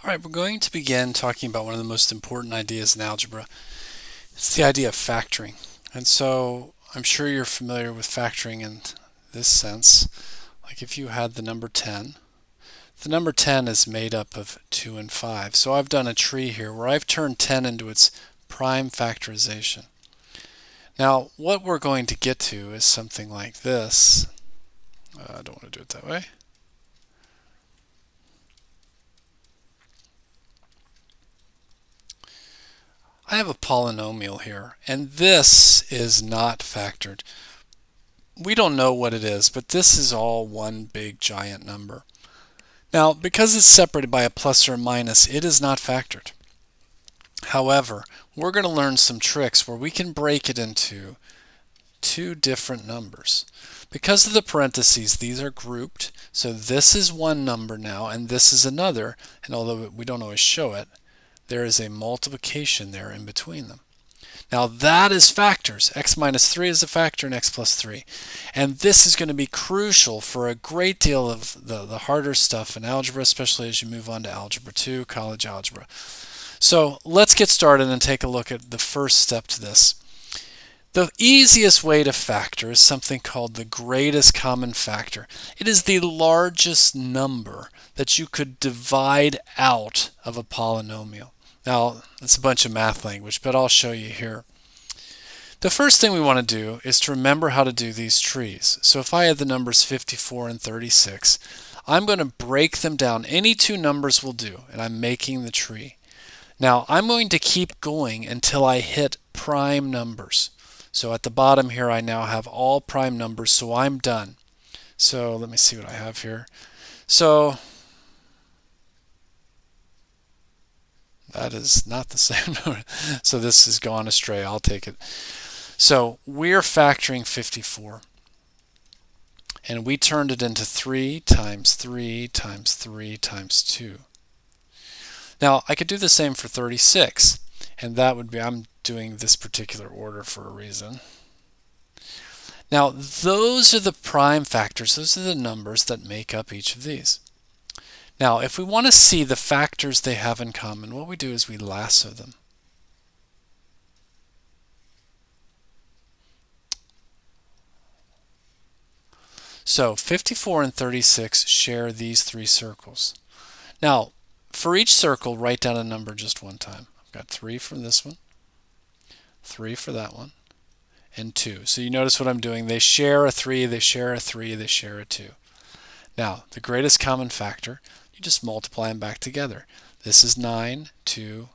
All right, we're going to begin talking about one of the most important ideas in algebra. It's the idea of factoring. And so I'm sure you're familiar with factoring in this sense. Like if you had the number 10, the number 10 is made up of 2 and 5. So I've done a tree here where I've turned 10 into its prime factorization. Now, what we're going to get to is something like this. I don't want to do it that way. I have a polynomial here, and this is not factored. We don't know what it is, but this is all one big giant number. Now, because it's separated by a plus or a minus, it is not factored. However, we're going to learn some tricks where we can break it into two different numbers. Because of the parentheses, these are grouped, so this is one number now, and this is another, and although we don't always show it, there is a multiplication there in between them. Now that is factors. X minus 3 is a factor in x plus 3. And this is going to be crucial for a great deal of the harder stuff in algebra, especially as you move on to Algebra 2, college algebra. So let's get started and take a look at the first step to this. The easiest way to factor is something called the greatest common factor. It is the largest number that you could divide out of a polynomial. Now, it's a bunch of math language, but I'll show you here. The first thing we want to do is to remember how to do these trees. So if I had the numbers 54 and 36, I'm going to break them down. Any two numbers will do, and I'm making the tree. Now, I'm going to keep going until I hit prime numbers. So at the bottom here, I now have all prime numbers, so I'm done. So let me see what I have here. So that is not the same number. So this has gone astray. I'll take it. So we're factoring 54. And we turned it into 3 times 3 times 3 times 2. Now I could do the same for 36. And that would be, I'm doing this particular order for a reason. Now those are the prime factors. Those are the numbers that make up each of these. Now, if we want to see the factors they have in common, what we do is we lasso them. So 54 and 36 share these three circles. Now, for each circle, write down a number just one time. I've got 3 for this one, 3 for that one, and 2. So you notice what I'm doing. They share a 3, they share a 3, they share a 2. Now, the greatest common factor, you just multiply them back together. This is 9, 2,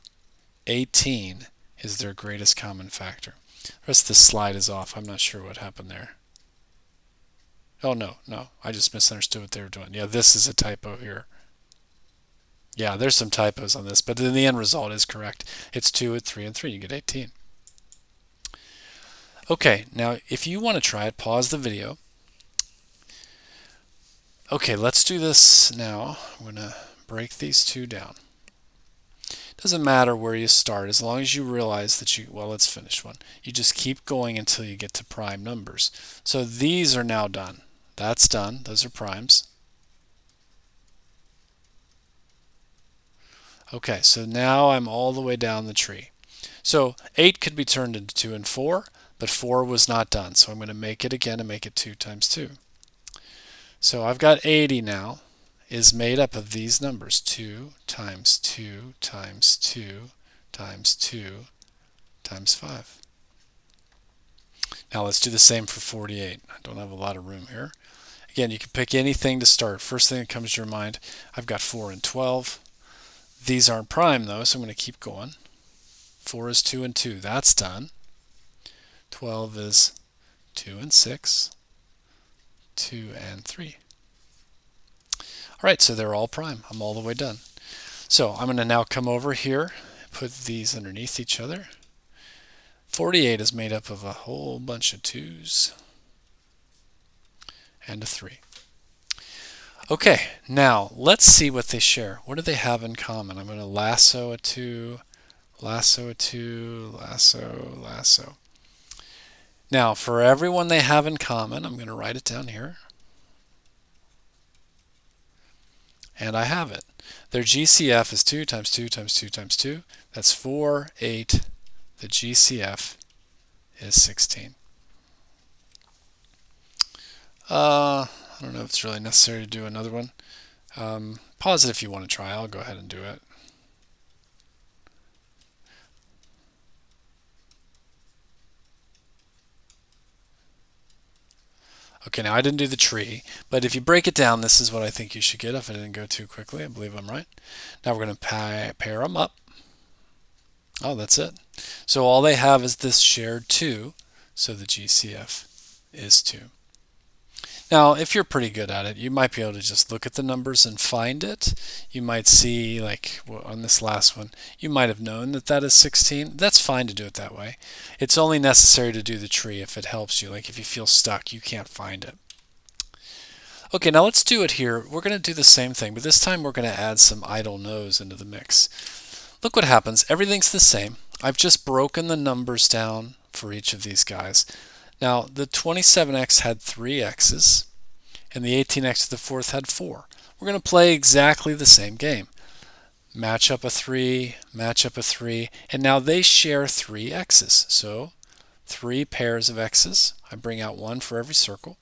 18 is their greatest common factor. The rest of this slide is off. I'm not sure what happened there. Oh, no, I just misunderstood what they were doing. Yeah, this is a typo here. Yeah, there's some typos on this, but then the end result is correct. It's 2, 3, and 3. You get 18. Okay, now if you want to try it, pause the video. Okay, let's do this now. I'm going to break these two down. Doesn't matter where you start as long as you realize that well, let's finish one. You just keep going until you get to prime numbers. So these are now done. That's done. Those are primes. Okay, so now I'm all the way down the tree. So 8 could be turned into 2 and 4, but 4 was not done. So I'm going to make it again and make it 2 times 2. So I've got 80 now is made up of these numbers, 2 times 2 times 2 times 2 times 5. Now let's do the same for 48. I don't have a lot of room here. Again, you can pick anything to start. First thing that comes to your mind, I've got 4 and 12. These aren't prime though, so I'm going to keep going. 4 is 2 and 2. That's done. 12 is 2 and 6. 2 and 3. All right, so they're all prime. I'm all the way done. So I'm going to now come over here, put these underneath each other. 48 is made up of a whole bunch of 2's and a 3. Okay, now let's see what they share. What do they have in common? I'm going to lasso a 2, lasso a 2, lasso, lasso. Now, for everyone they have in common, I'm going to write it down here. And I have it. Their GCF is 2 times 2 times 2 times 2. That's 4, 8. The GCF is 16. I don't know if it's really necessary to do another one. Pause it if you want to try. I'll go ahead and do it. Okay, now I didn't do the tree, but if you break it down, this is what I think you should get if I didn't go too quickly. I believe I'm right. Now we're going to pair them up. Oh, that's it. So all they have is this shared 2, so the GCF is 2. Now, if you're pretty good at it, you might be able to just look at the numbers and find it. You might see, like on this last one, you might have known that that is 16. That's fine to do it that way. It's only necessary to do the tree if it helps you. Like if you feel stuck, you can't find it. Okay, now let's do it here. We're going to do the same thing, but this time we're going to add some idle no's into the mix. Look what happens. Everything's the same. I've just broken the numbers down for each of these guys. Now, the 27x had 3 x's, and the 18x to the fourth had 4. We're going to play exactly the same game. Match up a 3, match up a 3, and now they share 3 x's. So 3 pairs of x's. I bring out 1 for every circle.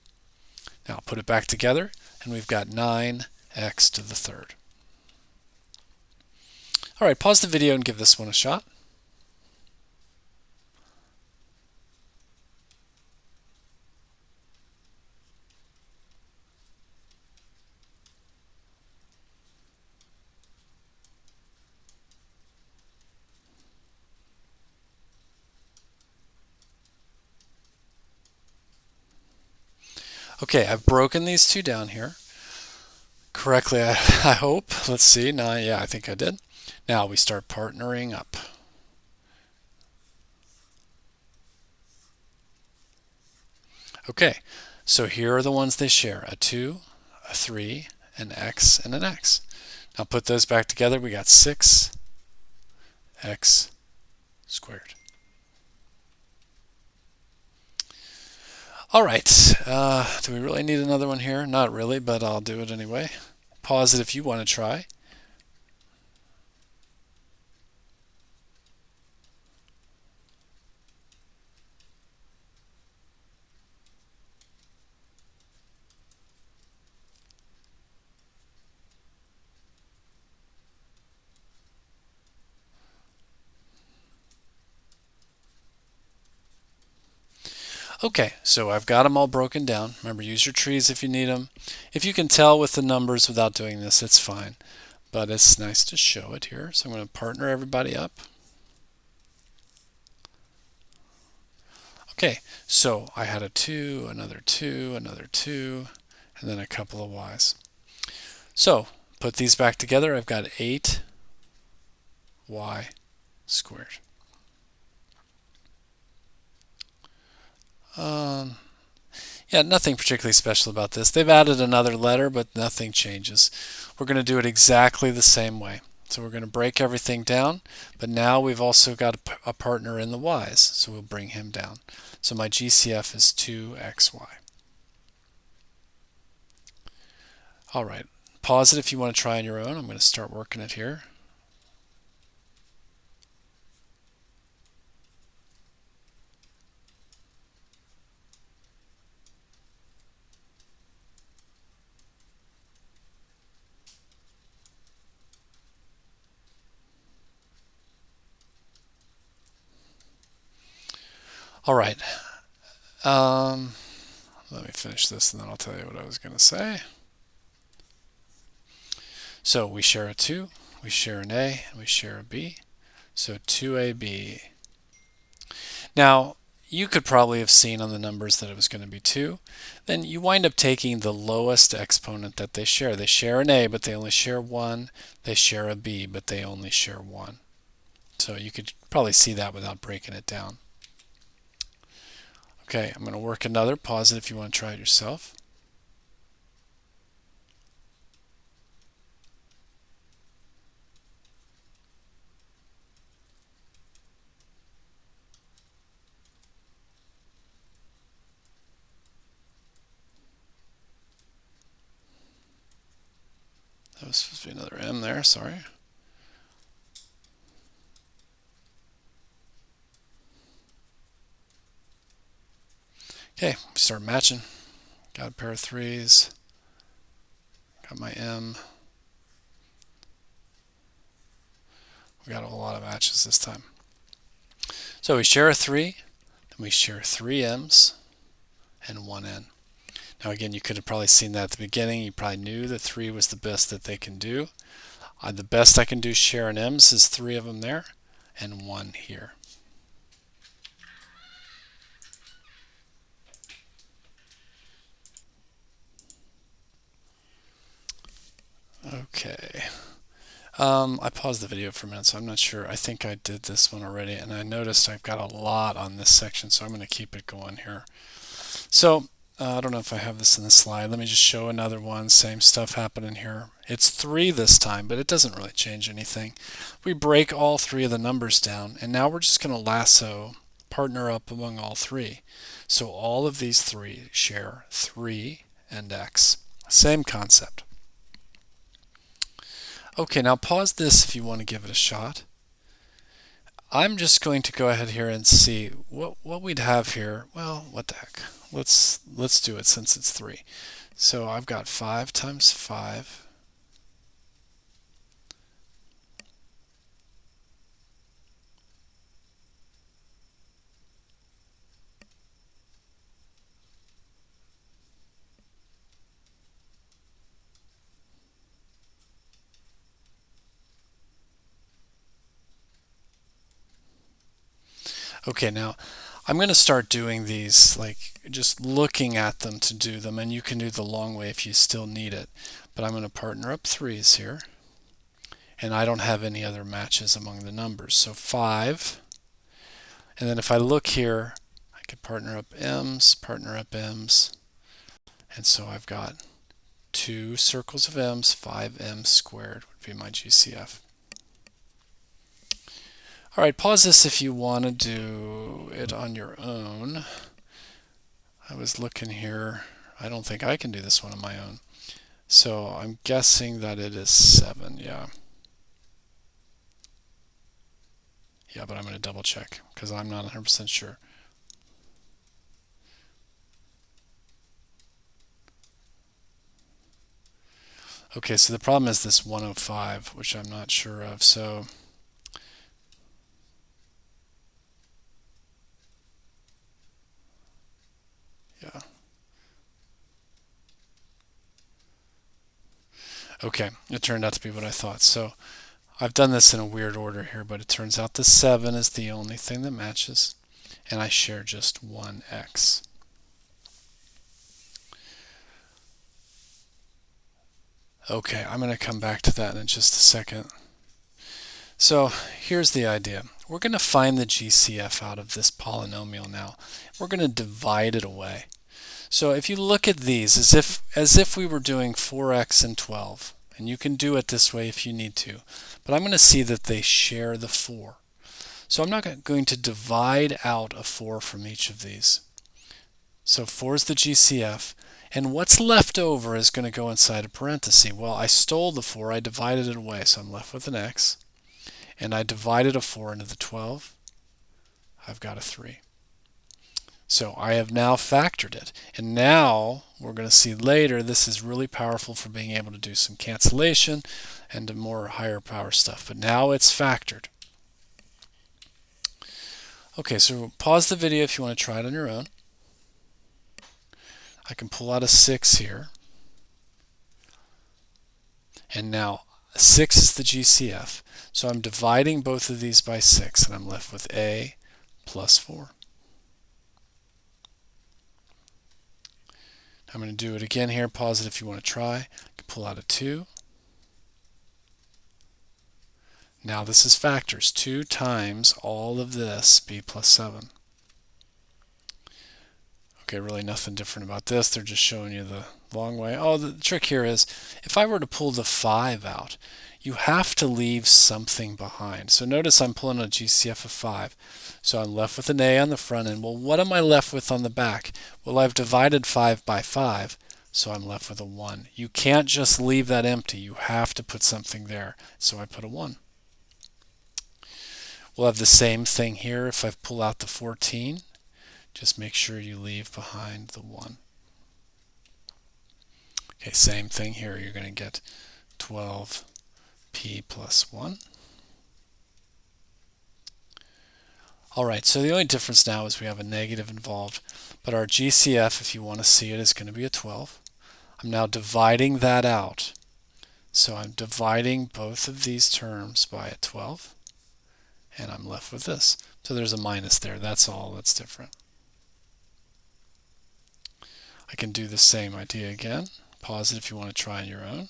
Now I'll put it back together, and we've got 9x to the third. All right, pause the video and give this one a shot. Okay, I've broken these two down here correctly, I hope. Let's see. Now, yeah, I think I did. Now we start partnering up. Okay, so here are the ones they share, a 2, a 3, an x, and an x. Now put those back together, we got 6x squared. All right, do we really need another one here? Not really, but I'll do it anyway. Pause it if you want to try. Okay, so I've got them all broken down. Remember, use your trees if you need them. If you can tell with the numbers without doing this, it's fine. But it's nice to show it here. So I'm going to partner everybody up. Okay, so I had a 2, another 2, another 2, and then a couple of y's. So put these back together. I've got 8y squared. Yeah, nothing particularly special about this. They've added another letter, but nothing changes. We're going to do it exactly the same way. So we're going to break everything down, but now we've also got a partner in the y's, so we'll bring him down. So my GCF is 2xy. All right, pause it if you want to try on your own. I'm going to start working it here. All right. Let me finish this and then I'll tell you what I was going to say. So we share a 2, we share an A, and we share a B. So 2AB. Now, you could probably have seen on the numbers that it was going to be 2. Then you wind up taking the lowest exponent that they share. They share an A, but they only share 1. They share a B, but they only share 1. So you could probably see that without breaking it down. Okay, I'm going to work another. Pause it if you want to try it yourself. That was supposed to be another M there, sorry. Okay, start matching. Got a pair of 3s. Got my M. We got a whole lot of matches this time. So we share a 3, then we share 3 M's and 1 N. Now again, you could have probably seen that at the beginning. You probably knew that 3 was the best that they can do. The best I can do sharing M's is 3 of them there and 1 here. Okay. I paused the video for a minute, so I'm not sure. I think I did this one already, and I noticed I've got a lot on this section, so I'm going to keep it going here. So I don't know if I have this in the slide. Let me just show another one. Same stuff happening here. It's 3 this time, but it doesn't really change anything. We break all 3 of the numbers down, and now we're just going to lasso, partner up among all 3. So all of these 3 share 3 and X. Same concept. Okay, now pause this if you want to give it a shot. I'm just going to go ahead here and see what we'd have here. Well, what the heck. Let's do it since it's 3. So I've got 5 times 5. Okay, now I'm going to start doing these, like just looking at them to do them, and you can do the long way if you still need it. But I'm going to partner up 3's here, and I don't have any other matches among the numbers. So 5, and then if I look here, I could partner up M's, and so I've got 2 circles of M's, 5M squared would be my GCF. All right, pause this if you want to do it on your own. I was looking here. I don't think I can do this one on my own. So I'm guessing that it is 7, yeah. Yeah, but I'm going to double check because I'm not 100% sure. Okay, so the problem is this 105, which I'm not sure of. So yeah. Okay, it turned out to be what I thought. So I've done this in a weird order here, but it turns out the 7 is the only thing that matches, and I share just 1 X. Okay, I'm going to come back to that in just a second. So here's the idea. We're going to find the GCF out of this polynomial now. We're going to divide it away. So if you look at these as if we were doing 4x and 12, and you can do it this way if you need to, but I'm going to see that they share the 4. So I'm not going to divide out a 4 from each of these. So 4 is the GCF, and what's left over is going to go inside a parenthesis. Well, I stole the 4, I divided it away, so I'm left with an X, and I divided a 4 into the 12. I've got a 3. So I have now factored it, and now we're going to see later this is really powerful for being able to do some cancellation and more higher power stuff, but now it's factored. Okay, so pause the video if you want to try it on your own. I can pull out a 6 here, and now 6 is the GCF, so I'm dividing both of these by 6, and I'm left with A plus 4. I'm going to do it again here. Pause it if you want to try. I can pull out a 2. Now this is factors. 2 times all of this, b plus 7. Okay, really nothing different about this. They're just showing you the long way. Oh, the trick here is if I were to pull the 5 out, you have to leave something behind. So notice I'm pulling a GCF of 5. So I'm left with an A on the front end. Well, what am I left with on the back? Well, I've divided 5 by 5, so I'm left with a 1. You can't just leave that empty. You have to put something there. So I put a 1. We'll have the same thing here if I pull out the 14. Just make sure you leave behind the 1. Okay, same thing here. You're going to get 12p plus 1. Alright, so the only difference now is we have a negative involved, but our GCF, if you want to see it, is going to be a 12. I'm now dividing that out. So I'm dividing both of these terms by a 12, and I'm left with this. So there's a minus there. That's all that's different. I can do the same idea again. Pause it if you want to try on your own.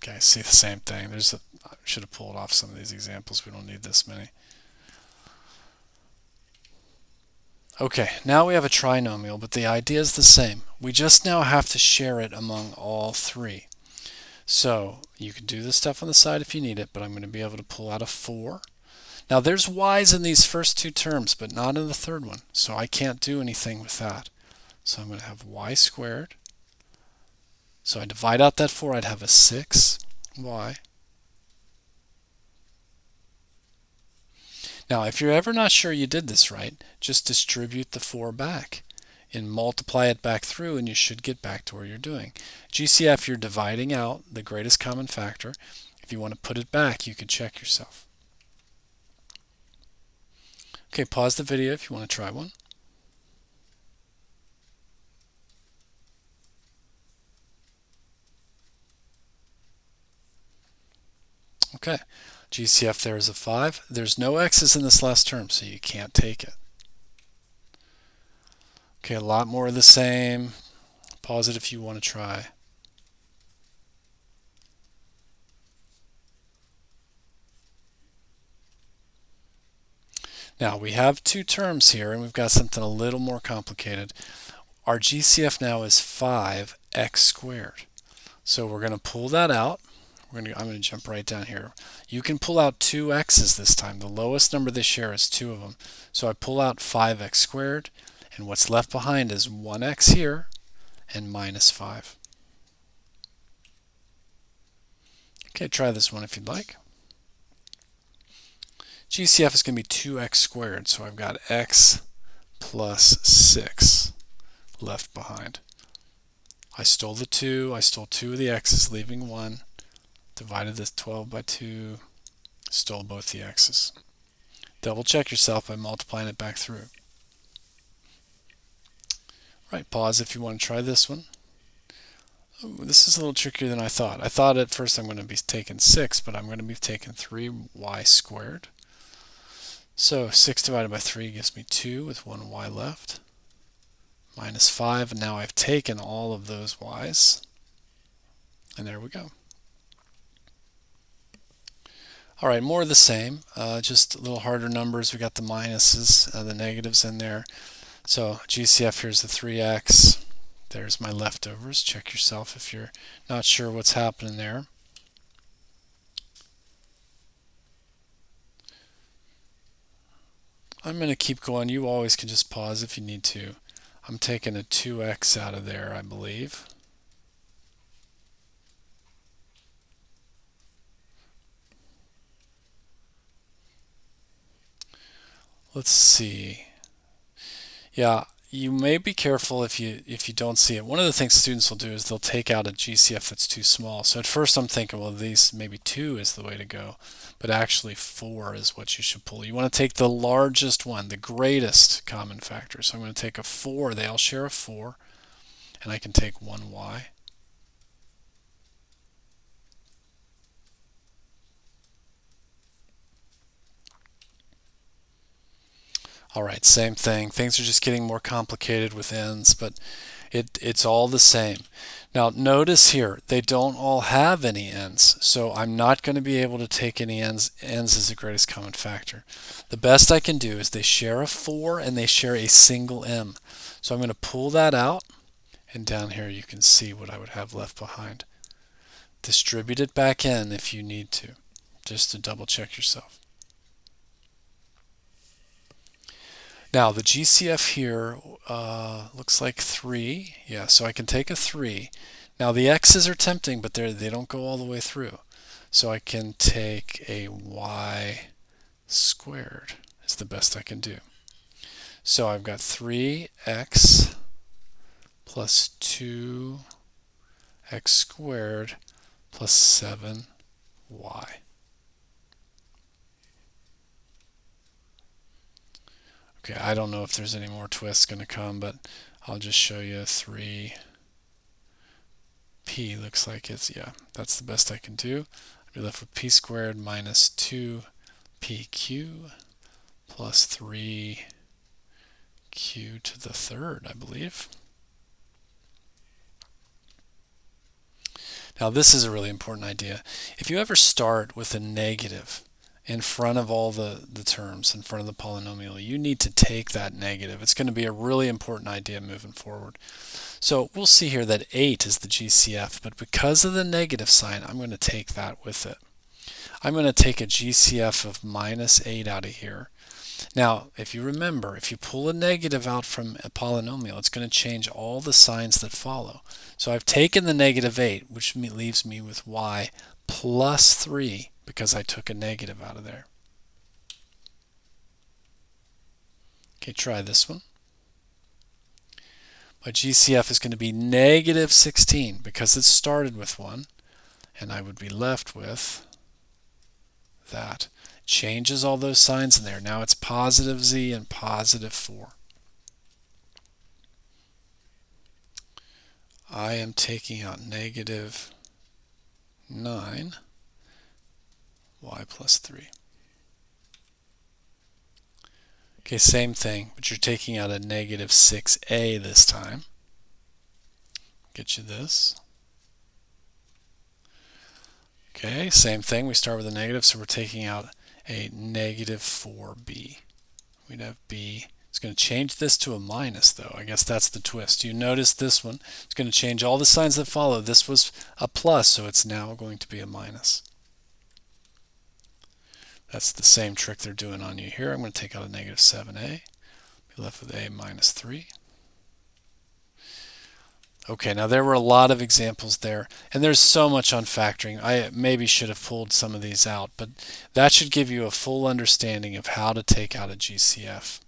Okay, see the same thing. I should have pulled off some of these examples. We don't need this many. Okay, now we have a trinomial, but the idea is the same. We just now have to share it among all three. So you can do this stuff on the side if you need it, but I'm going to be able to pull out a 4. Now there's y's in these first two terms, but not in the third one, so I can't do anything with that. So I'm going to have y squared. So I divide out that 4, I'd have a 6y. Now if you're ever not sure you did this right, just distribute the 4 back and multiply it back through, and you should get back to where you're doing. GCF, you're dividing out the greatest common factor. If you want to put it back, you can check yourself. Okay, pause the video if you want to try one. Okay, GCF there is a 5. There's no x's in this last term, so you can't take it. Okay, a lot more of the same. Pause it if you want to try. Now we have two terms here, and we've got something a little more complicated. Our GCF now is 5x squared. So we're going to pull that out. I'm going to jump right down here. You can pull out two x's this time. The lowest number they share is 2 of them. So I pull out 5x squared, and what's left behind is 1x here and minus 5. Okay, try this one if you'd like. GCF is going to be 2x squared, so I've got x plus 6 left behind. I stole the 2, I stole 2 of the x's, leaving 1, divided this 12 by 2, stole both the x's. Double check yourself by multiplying it back through. Right, pause if you want to try this one. Ooh, this is a little trickier than I thought. I thought at first I'm going to be taking 6, but I'm going to be taking 3y squared. So 6 divided by 3 gives me 2 with 1 y left. Minus 5, and now I've taken all of those y's. And there we go. Alright, more of the same, just a little harder numbers. We got the minuses, the negatives in there. So GCF, here's the 3x. There's my leftovers. Check yourself if you're not sure what's happening there. I'm going to keep going. You always can just pause if you need to. I'm taking a 2x out of there, I believe. Let's see. Yeah, you may be careful if you don't see it. One of the things students will do is they'll take out a GCF that's too small. So at first I'm thinking, well, these maybe 2 is the way to go, but actually 4 is what you should pull. You want to take the largest one, the greatest common factor. So I'm going to take a 4. They all share a 4, and I can take 1y. Alright, same thing. Things are just getting more complicated with ends, but it's all the same. Now notice here, they don't all have any ends, so I'm not going to be able to take any ends as the greatest common factor. The best I can do is they share a 4 and they share a single m. So I'm going to pull that out, and down here you can see what I would have left behind. Distribute it back in if you need to, just to double check yourself. Now the GCF here looks like 3. Yeah, so I can take a 3. Now the x's are tempting, but they don't go all the way through. So I can take a y squared is the best I can do. So I've got 3x plus 2x squared plus 7y. Okay, I don't know if there's any more twists going to come, but I'll just show you 3p looks like it's, yeah, that's the best I can do. I'll be left with p squared minus 2pq plus 3q to the third, I believe. Now this is a really important idea. If you ever start with a negative in front of all the terms, in front of the polynomial, you need to take that negative. It's going to be a really important idea moving forward. So we'll see here that 8 is the GCF, but because of the negative sign, I'm going to take that with it. I'm going to take a GCF of minus 8 out of here. Now, if you remember, if you pull a negative out from a polynomial, it's going to change all the signs that follow. So I've taken the negative 8, which leaves me with y plus 3 because I took a negative out of there. Okay, try this one. My GCF is going to be negative 16 because it started with 1, and I would be left with that. Changes all those signs in there. Now it's positive z and positive 4. I am taking out negative 9 y plus 3. Okay, same thing, but you're taking out a negative 6a this time. Get you this. Okay, same thing. We start with a negative, so we're taking out a negative 4b. We'd have b. It's going to change this to a minus, though. I guess that's the twist. You notice this one. It's going to change all the signs that follow. This was a plus, so it's now going to be a minus. That's the same trick they're doing on you here. I'm going to take out a negative 7a. Be left with a minus 3. Okay, now there were a lot of examples there, and there's so much on factoring. I maybe should have pulled some of these out, but that should give you a full understanding of how to take out a GCF.